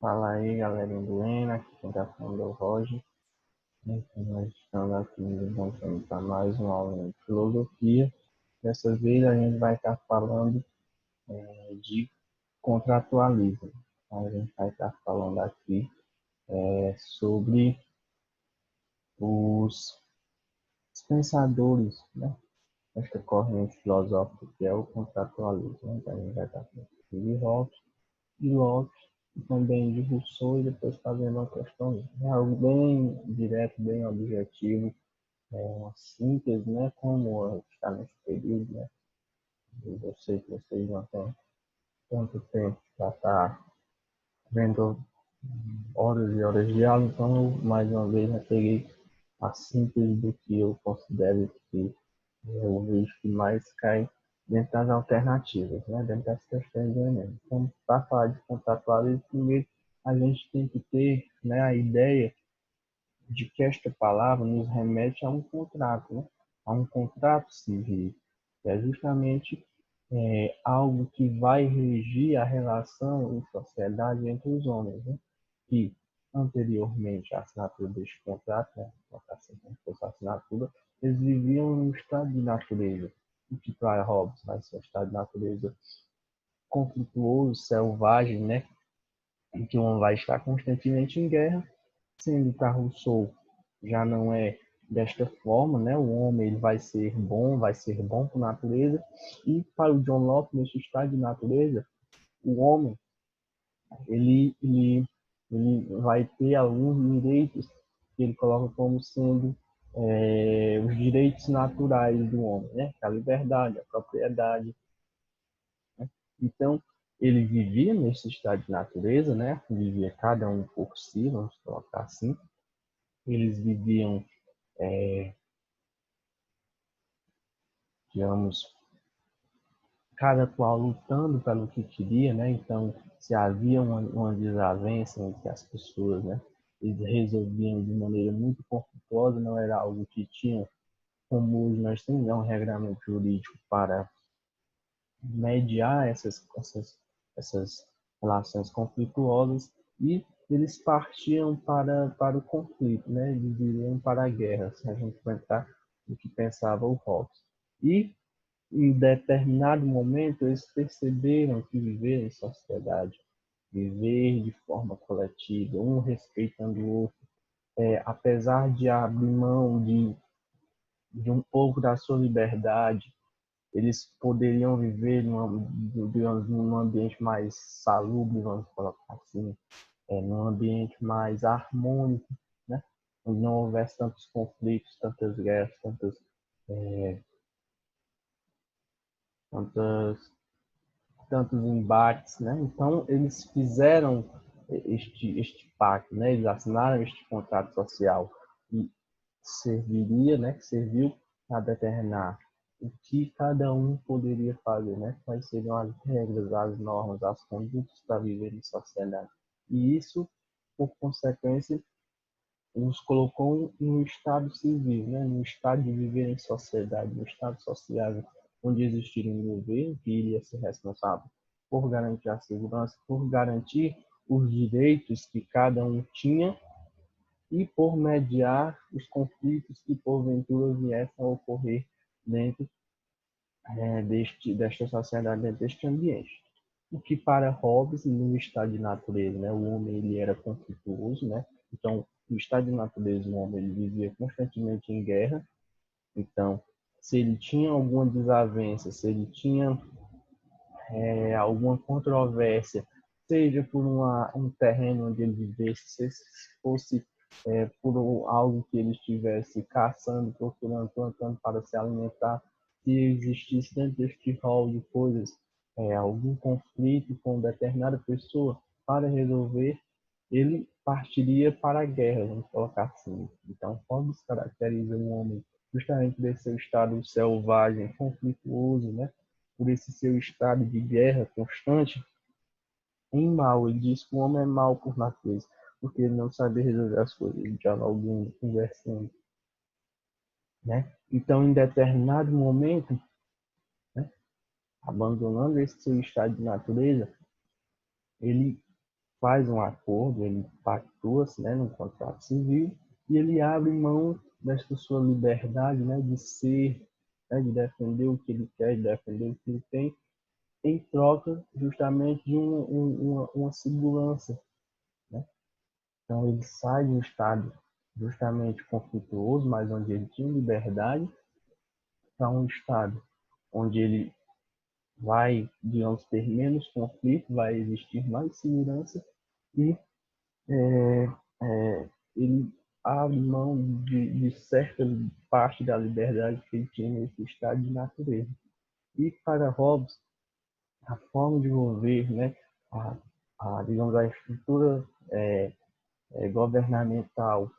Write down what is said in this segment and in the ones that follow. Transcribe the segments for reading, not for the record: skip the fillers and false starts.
Fala aí, galera buena, aqui quem tá falando é o Roger. Então, nós estamos aqui nos encontrando para mais uma aula de filosofia. Dessa vez a gente vai estar falando de contratualismo. Então, a gente vai estar falando aqui sobre os pensadores, né, desta corrente filosófica que é o contratualismo. Então, a gente vai estar falando de Locke e também de Rousseau e depois fazendo uma questão. É algo bem direto, bem objetivo, uma síntese, né, como está nesse período, né? Eu sei que vocês não têm tanto tempo para estar vendo horas e horas de aula, então eu, mais uma vez eu peguei a síntese do que eu considero que eu vejo que mais cai dentro das alternativas, né, dentro das questões do Enem. Então, para falar de contratualismo, primeiro a gente tem que ter, né, a ideia de que esta palavra nos remete a um contrato, né? A um contrato civil, que é justamente algo que vai regir a relação em sociedade entre os homens, né? Que anteriormente à assinatura deste contrato, né? Assim como fosse a assinatura, eles viviam em um estado de natureza, o que para Hobbes vai ser um estado de natureza conflituoso, selvagem, né? Em que o homem vai estar constantemente em guerra, sendo que a Rousseau já não é desta forma, né? O homem ele vai ser bom por natureza, e para o John Locke, nesse estado de natureza, o homem ele, ele, ele vai ter alguns direitos que ele coloca como sendo os direitos naturais do homem, né? A liberdade, a propriedade, né? Então, ele vivia nesse estado de natureza, né? Vivia cada um por si, vamos colocar assim. Eles viviam, digamos, cada qual lutando pelo que queria, né? Então, se havia uma desavença entre as pessoas, né? Eles resolviam de maneira muito conflituosa, não era algo que tinham, como hoje nós temos, um regramento jurídico para mediar essas relações conflituosas, e eles partiam para o conflito, né? Eles iriam para a guerra, se a gente pensar o que pensava o Hobbes. E em determinado momento, eles perceberam que viver em sociedade, viver de forma coletiva, um respeitando o outro, apesar de abrir mão de um pouco da sua liberdade, eles poderiam viver num ambiente mais salubre, vamos colocar assim, num ambiente mais harmônico, né? Onde não houvesse tantos conflitos, tantas guerras, tantas tantos embates, né? Então eles fizeram este pacto, né? Eles assinaram este contrato social e serviria, né? Que serviu a determinar o que cada um poderia fazer, né? Quais seriam as regras, as normas, as condutas para viver em sociedade. E isso, por consequência, nos colocou no estado civil, né? No estado de viver em sociedade, no estado sociável, onde existiria um governo que iria ser responsável por garantir a segurança, por garantir os direitos que cada um tinha e por mediar os conflitos que porventura viessem a ocorrer dentro desta sociedade, dentro deste ambiente. O que para Hobbes, no estado de natureza, né, o homem ele era conflituoso, né? Então, no estado de natureza, o homem ele vivia constantemente em guerra. Então, se ele tinha alguma desavença, se ele tinha alguma controvérsia, seja por um terreno onde ele vivesse, se fosse por algo que ele estivesse caçando, procurando, plantando para se alimentar, se existisse dentro deste rol de coisas algum conflito com determinada pessoa para resolver, ele partiria para a guerra, vamos colocar assim. Então, Hobbes caracteriza um homem justamente desse seu estado selvagem, conflituoso, né? Por esse seu estado de guerra constante, em mal. Ele diz que o homem é mal por natureza, porque ele não sabe resolver as coisas, dialogando, conversando, né? Então, em determinado momento, né, abandonando esse seu estado de natureza, ele faz um acordo, ele pactua-se, né, num contrato civil, e ele abre mão desta sua liberdade, né, de ser, né, de defender o que ele quer, de defender o que ele tem, em troca justamente de uma segurança, né? Então ele sai de um estado justamente conflituoso, mas onde ele tinha liberdade, para um estado onde ele vai, digamos, ter menos conflito, vai existir mais segurança e é, ele abre mão de certa parte da liberdade que ele tinha nesse estado de natureza. E para Hobbes, a forma de governo, né, digamos, a estrutura governamental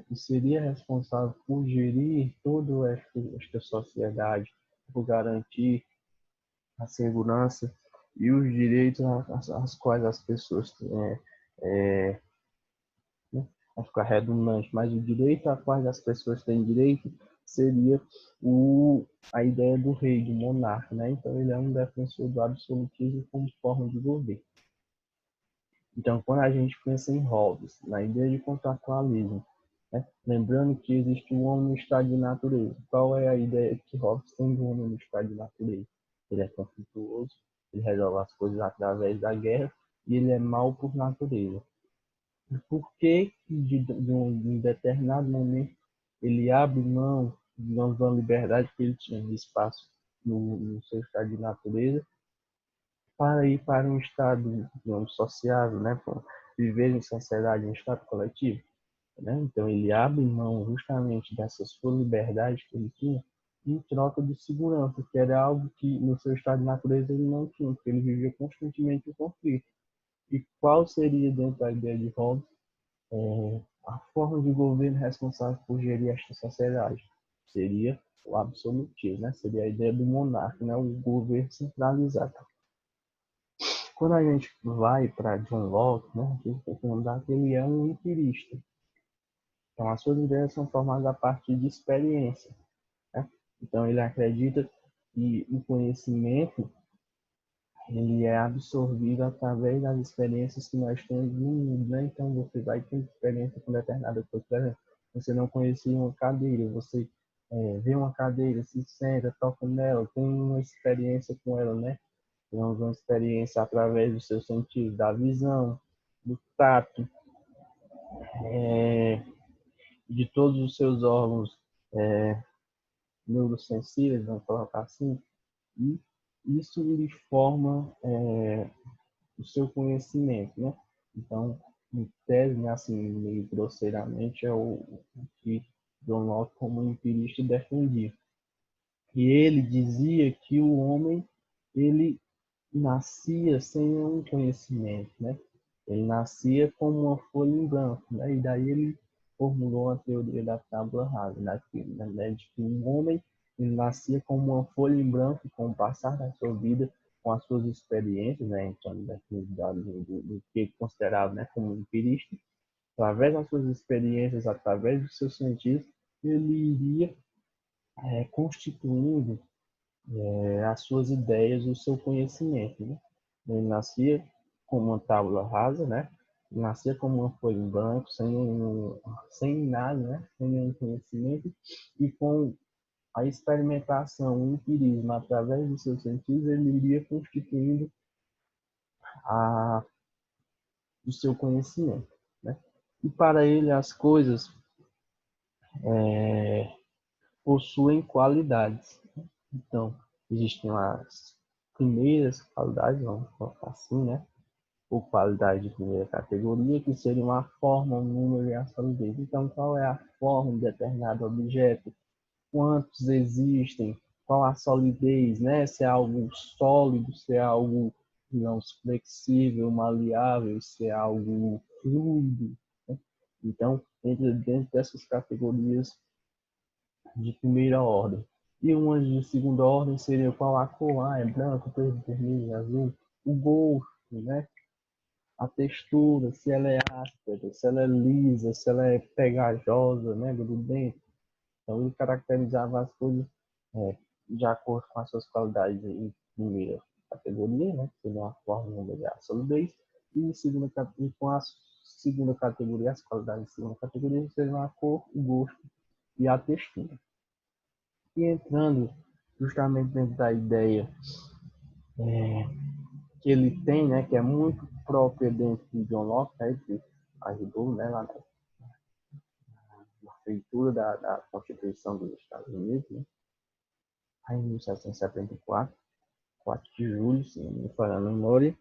que seria responsável por gerir toda esta sociedade, por garantir a segurança e os direitos às quais as pessoas têm, né? Vai ficar redundante, mas o direito a quais as pessoas têm direito seria a ideia do rei, do monarca, né? Então ele é um defensor do absolutismo como forma de governo. Então, quando a gente pensa em Hobbes, na ideia de contratualismo, né? Lembrando que existe o homem no estado de natureza. Qual é a ideia que Hobbes tem do homem no estado de natureza? Ele é conflituoso, ele resolve as coisas através da guerra e ele é mau por natureza. E por que de um determinado momento ele abre mão, digamos, de uma liberdade que ele tinha de espaço no seu estado de natureza para ir para um estado, digamos, sociável, né? Viver em sociedade, em estado coletivo, né? Então ele abre mão justamente dessa sua liberdade que ele tinha em troca de segurança, que era algo que no seu estado de natureza ele não tinha, porque ele vivia constantemente em conflito. E qual seria, dentro da ideia de Hobbes, a forma de governo responsável por gerir esta sociedade? Seria o absolutismo, né? Seria a ideia do monarca, né? O governo centralizado. Quando a gente vai para John Locke, né, a gente tem que lembrar que ele é um empirista. Então, as suas ideias são formadas a partir de experiência, né? Então, ele acredita que o conhecimento ele é absorvido através das experiências que nós temos no mundo, né? Então, você vai ter experiência com determinada coisa. Por exemplo, você não conhecia uma cadeira, você vê uma cadeira, se senta, toca nela, tem uma experiência com ela, né? Temos uma experiência através do seu sentido, da visão, do tato, de todos os seus órgãos neurosensíveis, vamos colocar assim, e isso lhe forma o seu conhecimento, né? Então, em tese, né, assim, meio grosseiramente, é o que John Locke, como empirista, defendia. E ele dizia que o homem, ele nascia sem nenhum conhecimento, né? Ele nascia como uma folha em branco, né? E daí ele formulou a teoria da tábula rasa, né? De que um homem ele nascia como uma folha em branco, com o passar da sua vida, com as suas experiências, né? Então, do que é considerado, né, como empirista, através das suas experiências, através dos seus sentidos, ele iria constituindo as suas ideias, o seu conhecimento, né? Ele nascia como uma tábua rasa, né? Ele nascia como uma folha em branco, sem nada, né? Sem nenhum conhecimento, e com a experimentação, o empirismo, através dos seus sentidos, ele iria constituindo a, o seu conhecimento, né? E para ele as coisas possuem qualidades. Então, existem as primeiras qualidades, vamos colocar assim, né? Ou qualidade de primeira categoria, que seria a forma, o número e a solidez. Então, qual é a forma de determinado objeto? Quantos existem? Qual a solidez, né? Se é algo sólido, se é algo, digamos, flexível, maleável, se é algo fluido, né? Então, entra dentro dessas categorias de primeira ordem. E uma de segunda ordem seria qual a cor? Ah, é branco, preto, vermelho, azul. O gosto, né? A textura, se ela é áspera, se ela é lisa, se ela é pegajosa, né, grudenta. Então ele caracterizava as coisas de acordo com as suas qualidades em primeira categoria, né, que seria uma forma de a solidez. e com a segunda categoria, as qualidades de segunda categoria seriam a cor, o gosto e a textura. E entrando justamente dentro da ideia que ele tem, né, que é muito própria dentro de John Locke, né, que ajudou, né, lá na feitura da Constituição dos Estados Unidos, né, em 1774, 4 de julho, se não me falha a memória,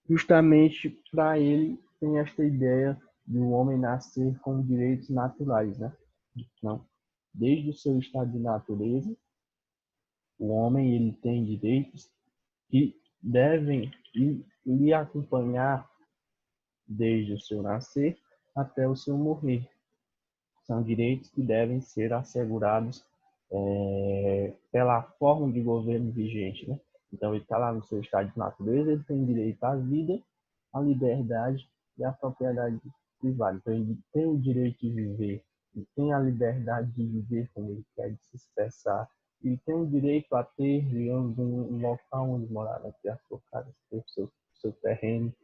justamente para ele tem esta ideia de o homem nascer com direitos naturais, né? Então, desde o seu estado de natureza, o homem ele tem direitos que devem lhe acompanhar desde o seu nascer até o seu morrer. São direitos que devem ser assegurados pela forma de governo vigente, né? Então, ele está lá no seu estado de natureza, ele tem direito à vida, à liberdade e à propriedade privada. Então, ele tem o direito de viver, ele tem a liberdade de viver como ele quer, de se expressar, ele tem o direito a ter, digamos, um local onde morar, né? Ter a sua casa, ter o seu terreno,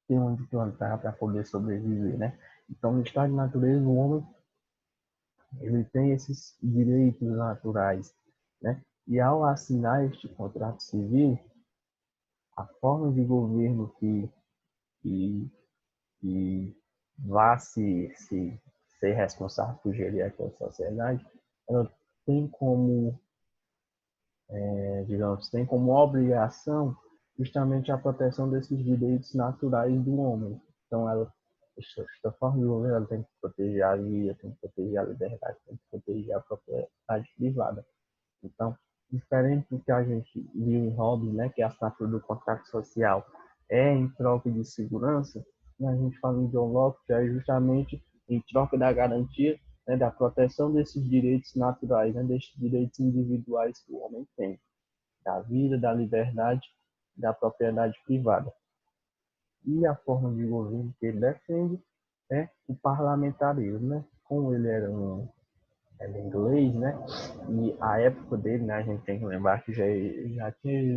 ter onde plantar para poder sobreviver, né? Então, no estado de natureza, o homem ele tem esses direitos naturais, né? E ao assinar este contrato civil, a forma de governo que, que vá se ser responsável por gerir aquela sociedade, ela tem como, digamos, tem como obrigação justamente a proteção desses direitos naturais do homem. Então, esta forma de governo ela tem que proteger a vida, tem que proteger a liberdade, tem que proteger a propriedade privada. Então, diferente do que a gente viu em Hobbes, né, que a assinatura do contrato social é em troca de segurança, né, a gente fala em John Locke, que é justamente em troca da garantia, né, da proteção desses direitos naturais, né, desses direitos individuais que o homem tem, da vida, da liberdade, da propriedade privada. E a forma de governo que ele defende é o parlamentarismo, né? Como ele era inglês, né? E a época dele, né? A gente tem que lembrar que já tinha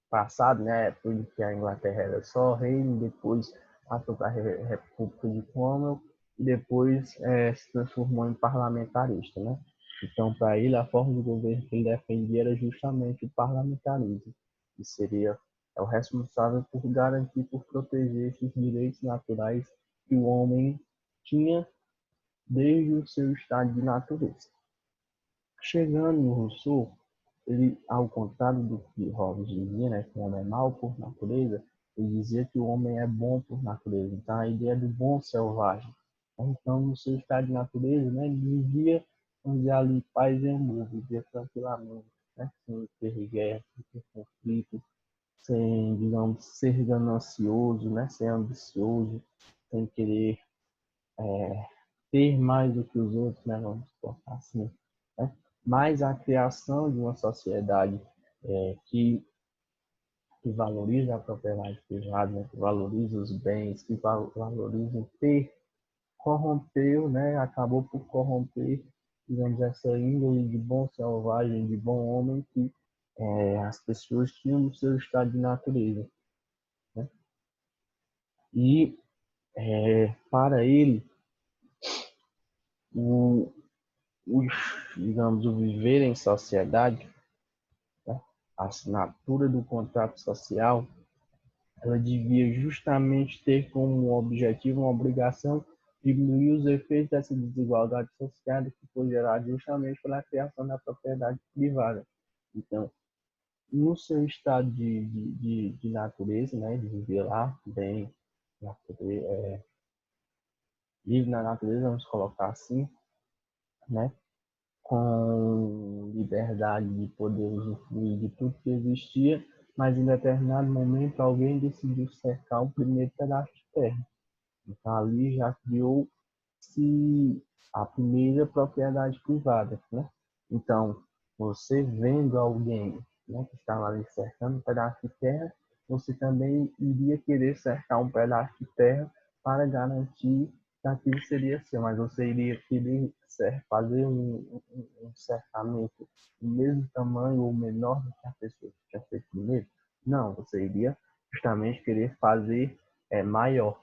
passado, né? A época de que a Inglaterra era só reino, depois passou para a República de Cromwell e depois se transformou em parlamentarista, né? Então, para ele, a forma de governo que ele defendia era justamente o parlamentarismo, que seria o responsável por garantir, por proteger esses direitos naturais que o homem tinha desde o seu estado de natureza. Chegando no Rousseau, ele, ao contrário do que Hobbes dizia, né, que o homem é mau por natureza, ele dizia que o homem é bom por natureza. Então, a ideia do bom selvagem. Então, no seu estado de natureza, né, ele vivia, vamos dizer ali, paz e amor, vivia tranquilamente, né, sem ter guerra, sem ter conflito, sem, digamos, ser ganancioso, né, ser ambicioso, sem querer ter mais do que os outros, né, vamos colocar assim, né? Mas a criação de uma sociedade que valoriza a propriedade privada, né, que valoriza os bens, que valoriza o ter, corrompeu, né, acabou por corromper, digamos, essa índole de bom selvagem, de bom homem que as pessoas tinham no seu estado de natureza, né? E para ele, o, o, digamos, o viver em sociedade, né, a assinatura do contrato social, ela devia justamente ter como objetivo uma obrigação de diminuir os efeitos dessa desigualdade social que foi gerada justamente pela criação da propriedade privada. Então, no seu estado de natureza, né, de viver lá bem, livre na natureza, vamos colocar assim, né, com liberdade de poder usufruir de tudo que existia, mas em determinado momento alguém decidiu cercar o primeiro pedaço de terra. Então ali já criou-se a primeira propriedade privada, né? Então, você vendo alguém, né, que estava ali cercando um pedaço de terra, você também iria querer cercar um pedaço de terra para garantir aquilo seria seu, mas você iria querer fazer um cercamento do mesmo tamanho ou menor do que a pessoa que tinha feito primeiro? Não, você iria justamente querer fazer maior,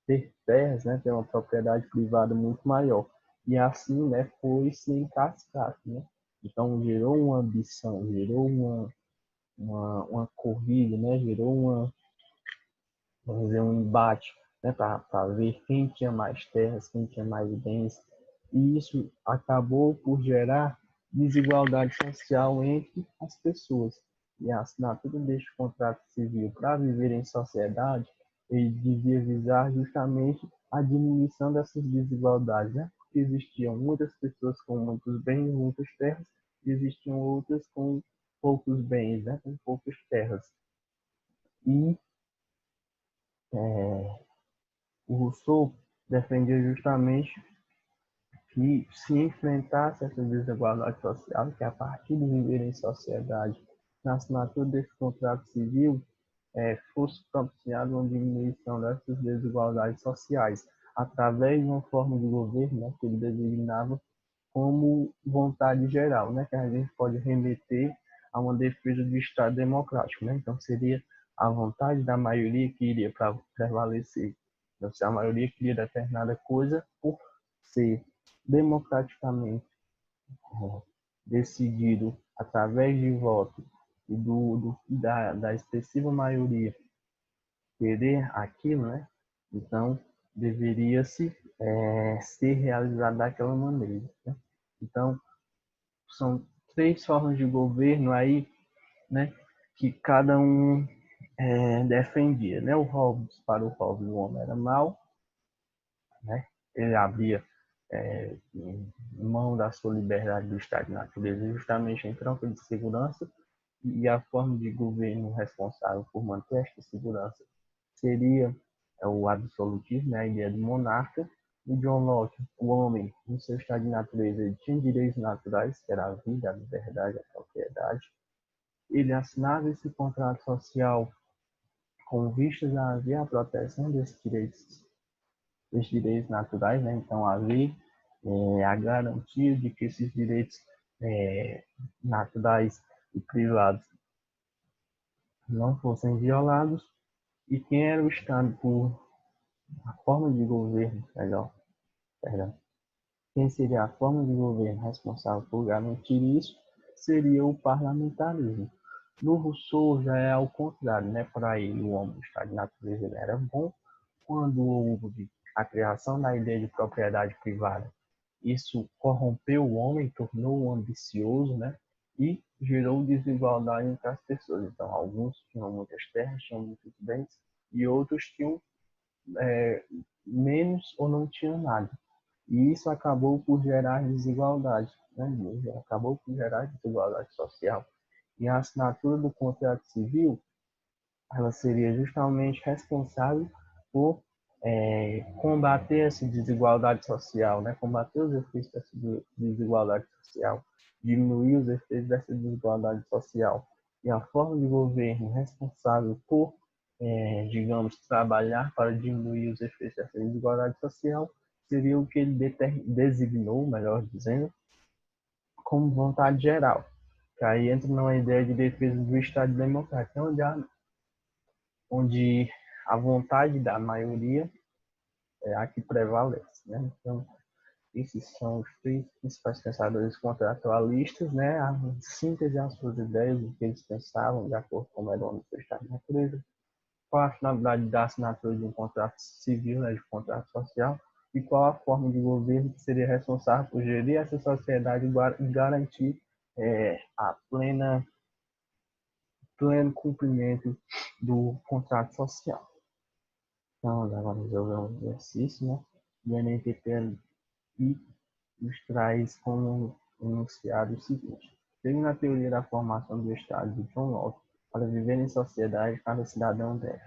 ter terras, né, ter uma propriedade privada muito maior. E assim, né, foi se em cascata, né? Então gerou uma ambição, gerou uma corrida, né? Gerou vamos dizer, um embate, né? Para ver quem tinha mais terras, quem tinha mais bens. E isso acabou por gerar desigualdade social entre as pessoas. E a assinatura deste contrato civil para viver em sociedade, ele devia visar justamente a diminuição dessas desigualdades, né? Porque existiam muitas pessoas com muitos bens, muitas terras, e existiam outras com poucos bens, né? Com poucas terras. E o Rousseau defendia justamente que se enfrentasse essa desigualdade social, que a partir de viver em sociedade, na assinatura desse contrato civil, fosse propiciada uma diminuição dessas desigualdades sociais, através de uma forma de governo, né, que ele designava como vontade geral, né, que a gente pode remeter a uma defesa do Estado democrático. Né? Então, seria a vontade da maioria que iria prevalecer. Então, se a maioria queria determinada coisa, por ser democraticamente decidido através de voto e da expressiva maioria querer aquilo, né? Então, deveria-se ser realizado daquela maneira. Né? Então, são três formas de governo aí, né? Que cada um defendia, né? O Hobbes, para o Hobbes, o homem era mau, né? Ele abria mão da sua liberdade do Estado de natureza justamente em troca de segurança, e a forma de governo responsável por manter esta segurança seria o absolutismo, né? A ideia do monarca. E John Locke, o homem, no seu estado de natureza, ele tinha direitos naturais, que era a vida, a liberdade, a propriedade. Ele assinava esse contrato social com vistas a haver a proteção desses direitos naturais, né? Então, haver a garantia de que esses direitos naturais e privados não fossem violados, e quem era o Estado por a forma de governo, melhor, perdão, quem seria a forma de governo responsável por garantir isso seria o parlamentarismo. No Rousseau já é ao contrário, né? Para ele, o homem, o estado de natureza, ele era bom. Quando houve a criação da ideia de propriedade privada, isso corrompeu o homem, tornou-o ambicioso, né? E gerou desigualdade entre as pessoas. Então, alguns tinham muitas terras, tinham muitos bens, e outros tinham menos ou não tinham nada. E isso acabou por gerar desigualdade, né? Acabou por gerar desigualdade social. E a assinatura do contrato civil, ela seria justamente responsável por combater essa desigualdade social, né? Combater os efeitos dessa desigualdade social, diminuir os efeitos dessa desigualdade social. E a forma de governo responsável por, digamos, trabalhar para diminuir os efeitos dessa desigualdade social seria o que ele designou, melhor dizendo, como vontade geral. Que aí entra numa ideia de defesa do Estado democrático, onde a vontade da maioria é a que prevalece. Né? Então, esses são os três principais pensadores contratualistas, né? A síntese das suas ideias, o que eles pensavam, de acordo com o melhor do Estado de natureza, qual a finalidade da assinatura de um contrato civil, né, de um contrato social, e qual a forma de governo que seria responsável por gerir essa sociedade e garantir a pleno cumprimento do contrato social. Então, agora vamos resolver um exercício, né? O NTP e nos traz como enunciado o seguinte: seguindo a teoria da formação do Estado de John Locke, para viver em sociedade, cada cidadão deve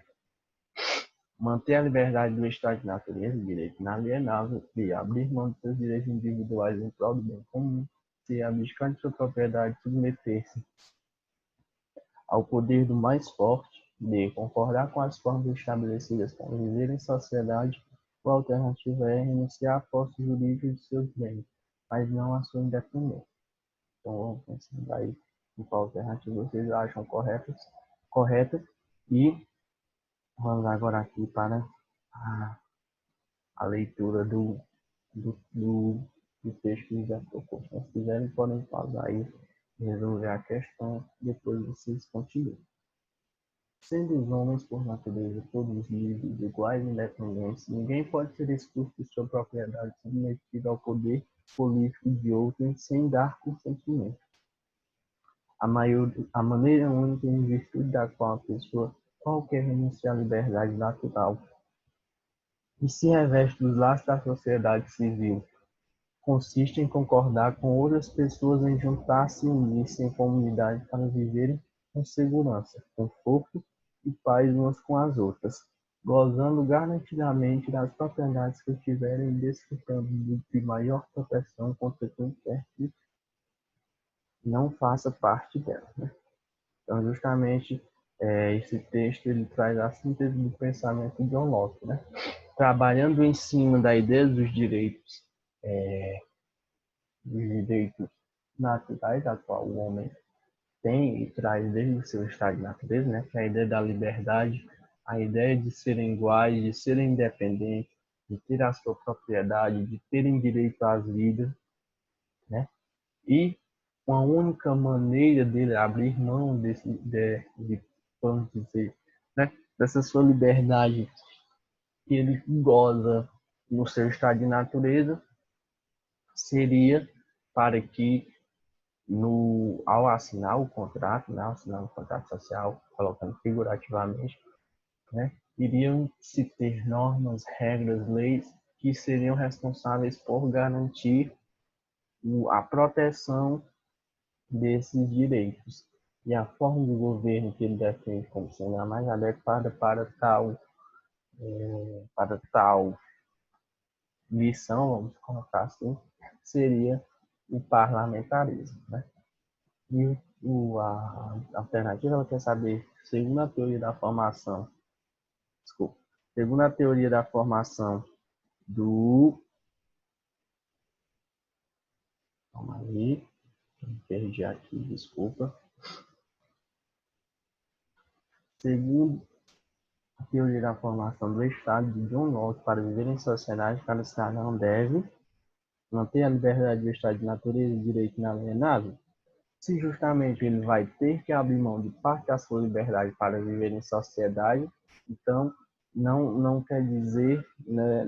manter a liberdade do estado de natureza, direito inalienável, e abrir mão de seus direitos individuais em prol do bem comum, se abdicar de sua propriedade, submeter-se ao poder do mais forte, de concordar com as formas estabelecidas para viver em sociedade, ou a alternativa é renunciar à posse jurídica de seus bens, mas não à sua independência. Então, vamos pensar aí em qual alternativa vocês acham correta e vamos agora aqui para a, a leitura do texto que já tocou. Se quiserem, podem pausar aí e resolver a questão, depois vocês continuam. Sendo os homens, por natureza, todos livres, iguais e independentes, ninguém pode ser expulso de sua propriedade submetido ao poder político de outrem sem dar consentimento. A maneira única em virtude da qual a pessoa qualquer renuncia à liberdade natural e se reveste dos laços da sociedade civil consiste em concordar com outras pessoas em juntar-se e unir-se em comunidade para viverem com segurança, conforto e paz umas com as outras, gozando garantidamente das propriedades que tiverem e desfrutando de maior proteção contra quem quer que não faça parte dela. Né? Então, justamente, esse texto ele traz a síntese do pensamento de John Locke, né? Trabalhando em cima da ideia dos direitos naturais a qual o homem tem e traz desde o seu estado de natureza, né? Que é a ideia da liberdade, a ideia de serem iguais, de serem independentes, de ter a sua propriedade, de terem direito às vidas, né? E uma única maneira dele abrir mão vamos dizer, né? Dessa sua liberdade que ele goza no seu estado de natureza seria para que ao assinar o contrato, né, assinar o contrato social, colocando figurativamente, né, iriam se ter normas, regras, leis que seriam responsáveis por garantir a proteção desses direitos. E a forma de governo que ele defende como sendo a mais adequada para tal missão, vamos colocar assim, seria o parlamentarismo. Né? E a alternativa ela quer saber, segundo a teoria da formação, desculpa, segundo a teoria da formação do. Calma aí, perdi aqui, desculpa. Segundo a teoria da formação do Estado de John Locke, para viver em sociedade, cada cidadão deve manter a liberdade do Estado de natureza e direito inalienável. Se justamente ele vai ter que abrir mão de parte da sua liberdade para viver em sociedade, então não quer dizer, né,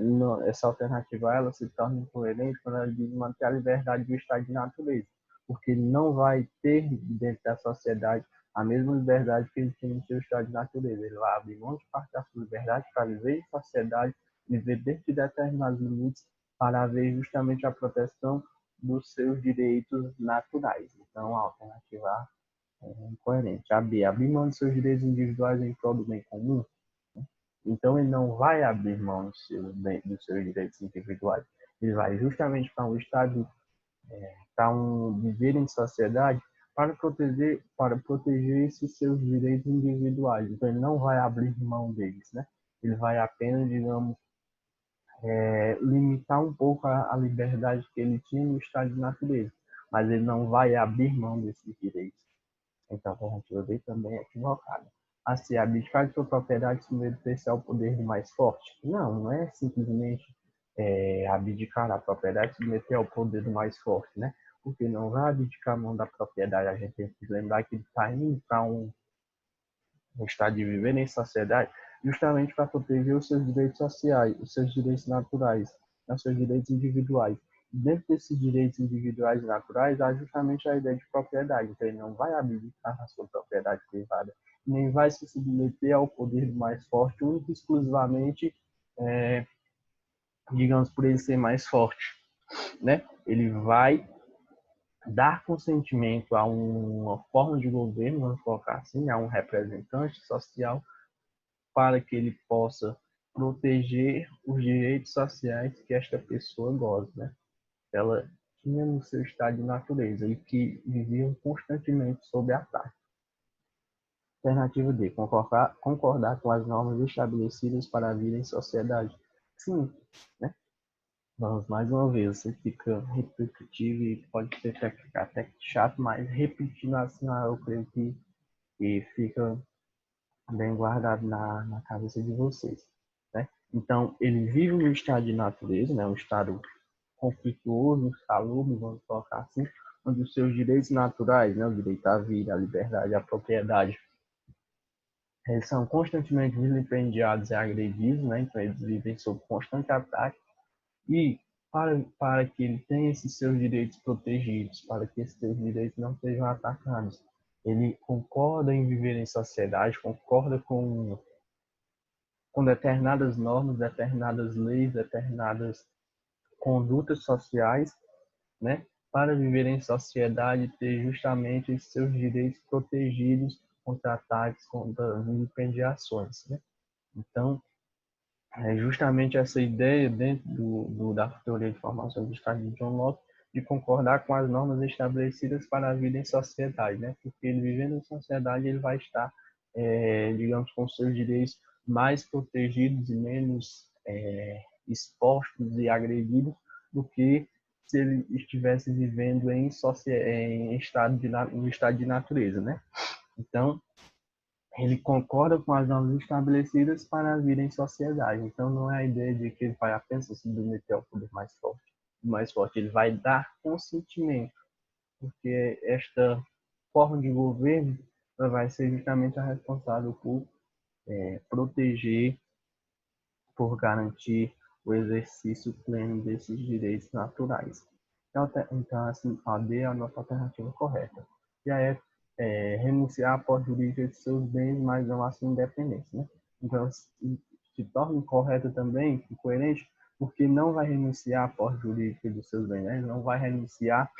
essa alternativa ela se torna incoerente quando ela diz manter a liberdade do estado de natureza, porque ele não vai ter dentro da sociedade a mesma liberdade que ele tinha no seu estado de natureza. Ele vai abrir mão de parte da sua liberdade para viver em sociedade, viver dentro de determinados limites para haver justamente a proteção dos seus direitos naturais. Então, a alternativa A é incoerente. A B, abrir mão dos seus direitos individuais em prol do bem comum. Então, ele não vai abrir mão dos seus direitos individuais. Ele vai justamente para um estado, para um viver em sociedade, para proteger esses seus direitos individuais. Então, ele não vai abrir mão deles, né? Ele vai apenas, digamos, limitar um pouco a liberdade que ele tinha no estado de natureza, mas ele não vai abrir mão desses direitos. Então, a alternativa B também é equivocada. A se abdicar de sua propriedade e submeter-se ao poder do mais forte? Não é simplesmente abdicar da propriedade e submeter ao poder do mais forte, né? Porque não vai abdicar a mão da propriedade. A gente tem que lembrar que ele está indo para um estado de viver em sociedade justamente para proteger os seus direitos sociais, os seus direitos naturais, os seus direitos individuais. Dentro desses direitos individuais e naturais há justamente a ideia de propriedade. Então, ele não vai abdicar a sua propriedade privada, nem vai se submeter ao poder do mais forte, único e exclusivamente, digamos, por ele ser mais forte. Né? Ele vai dar consentimento a uma forma de governo, vamos colocar assim, a um representante social, para que ele possa proteger os direitos sociais que esta pessoa goza, né? Ela tinha no seu estado de natureza e que viviam constantemente sob ataque. Alternativa D, concordar com as normas estabelecidas para a vida em sociedade. Sim, né? Vamos mais uma vez, você fica repetitivo e pode ser até chato, mas repetindo assim, eu creio que fica bem guardado na cabeça de vocês, né? Então, ele vive no estado de natureza, né? Um estado conflituoso, insalubre, vamos colocar assim, onde os seus direitos naturais, né? O direito à vida, à liberdade, à propriedade, eles são constantemente vilipendiados e agredidos, né? Então, eles vivem sob constante ataque e para que ele tenha esses seus direitos protegidos, para que esses seus direitos não sejam atacados, ele concorda em viver em sociedade, concorda com determinadas normas, determinadas leis, determinadas condutas sociais, né, para viver em sociedade e ter justamente os seus direitos protegidos contra ataques, contra vilipendiações, né? Então, é justamente essa ideia dentro da teoria de formação do Estado de John Locke de concordar com as normas estabelecidas para a vida em sociedade, né? Porque ele vivendo em sociedade ele vai estar, digamos, com seus direitos mais protegidos e menos expostos e agredidos do que se ele estivesse vivendo em estado de natureza, né? Então, ele concorda com as normas estabelecidas para vir em sociedade. Então, não é a ideia de que ele vai apenas se submeter ao poder mais forte. O mais forte, ele vai dar consentimento, porque esta forma de governo vai ser justamente a responsável por proteger, por garantir o exercício pleno desses direitos naturais. Então assim, a D é a nossa alternativa correta. Já renunciar à posse jurídica de seus bens, mas não a sua independência, né? Então, se torna correto também, e coerente, porque não vai renunciar à posse jurídica dos seus bens, né? Não vai renunciar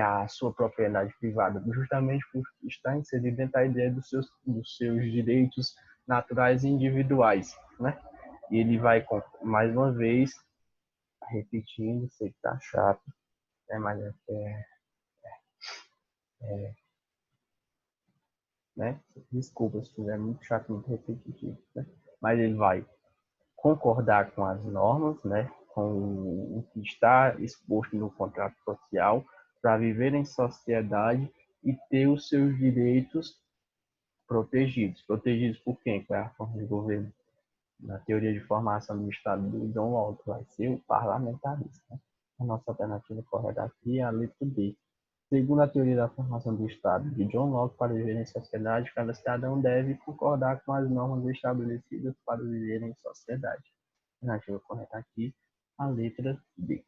à sua propriedade privada, justamente por estar inserido dentro da ideia dos seus direitos naturais e individuais, né? E ele vai, mais uma vez, repetindo, sei que tá chato, mas né? Desculpa se estiver muito chato, muito repetitivo, né? Mas ele vai concordar com as normas, né? Com o que está exposto no contrato social, para viver em sociedade e ter os seus direitos protegidos. Protegidos por quem? Qual é a forma de governo? Na teoria de formação do Estado do John Locke, vai ser o parlamentarismo, né? A nossa alternativa correta aqui é a letra D. Segundo a teoria da formação do Estado de John Locke, para viver em sociedade, cada cidadão deve concordar com as normas estabelecidas para viver em sociedade. A alternativa correta aqui, a letra D.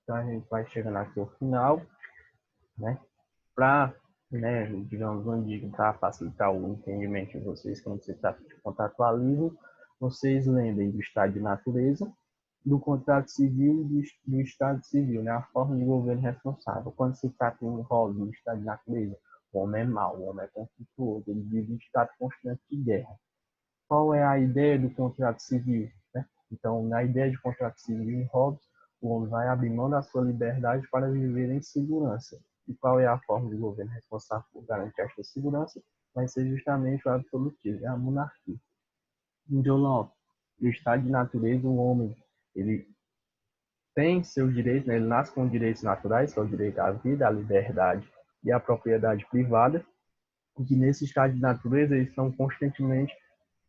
Então a gente vai chegando aqui ao final, né? Para, né, digamos, para facilitar o entendimento de vocês quando se trata de contratualismo, vocês lembrem do estado de natureza, do contrato civil e do estado civil, né? A forma de governo responsável. Quando se trata de um rol do estado de natureza, o homem é mau, o homem é conflituoso, ele vive em estado constante de guerra. Qual é a ideia do contrato civil, né? Então, na ideia de contrato civil em Hobbes, o homem vai abrir mão da sua liberdade para viver em segurança. E qual é a forma de governo responsável por garantir esta segurança? Vai ser justamente o absolutismo, a monarquia. Em John Locke, no estado de natureza, o homem ele tem seus direitos, né? Ele nasce com direitos naturais, que é o direito à vida, à liberdade e à propriedade privada, e que nesse estado de natureza eles são constantemente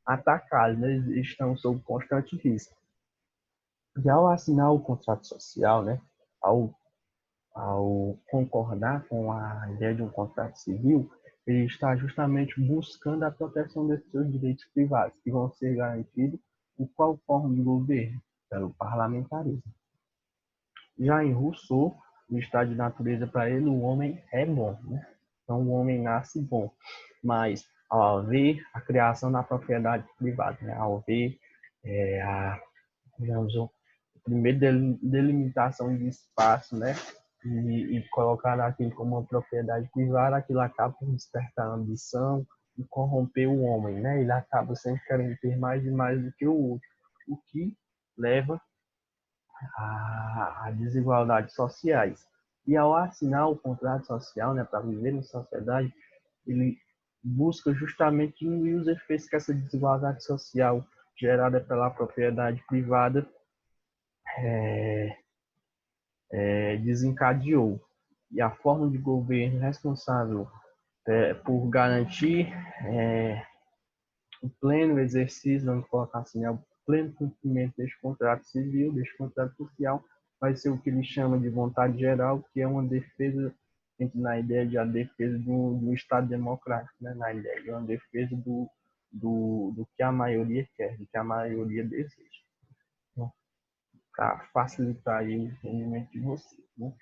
atacados, né? Eles estão sob constante risco. E ao assinar o contrato social, né? ao, ao concordar com a ideia de um contrato civil, ele está justamente buscando a proteção desses seus direitos privados, que vão ser garantidos por qual forma de governo? Pelo parlamentarismo. Já em Rousseau, o estado de natureza para ele, o homem é bom, né? Então o homem nasce bom, mas ao haver a criação da propriedade privada, né? Ao haver digamos, o primeiro delimitação de espaço, né? E colocar aquilo como uma propriedade privada, aquilo acaba por despertar ambição e corromper o homem, né? Ele acaba sempre querendo ter mais e mais do que o outro, o que leva a desigualdades sociais. E ao assinar o contrato social, né, para viver em sociedade, ele busca justamente diminuir os efeitos que essa desigualdade social gerada pela propriedade privada desencadeou. E a forma de governo responsável por garantir o pleno exercício, vamos colocar assim, o pleno cumprimento deste contrato civil, deste contrato social, vai ser o que ele chama de vontade geral, que é uma defesa, na ideia de a defesa do Estado democrático, né? Na ideia de uma defesa do que a maioria quer, do que a maioria deseja. Né? Para facilitar aí o entendimento de vocês. Né?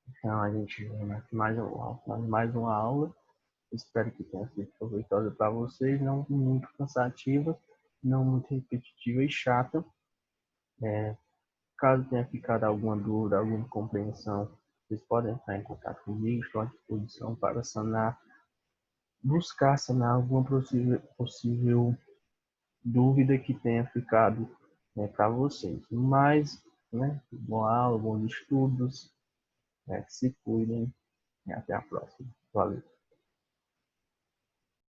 Então, a gente vai mais uma aula. Espero que tenha sido proveitosa para vocês, não muito cansativa, não muito repetitiva e chata. Caso tenha ficado alguma dúvida, alguma compreensão, vocês podem entrar em contato comigo, estou à disposição para buscar sanar alguma possível dúvida que tenha ficado para vocês. Mas, boa aula, bons estudos, se cuidem e até a próxima. Valeu.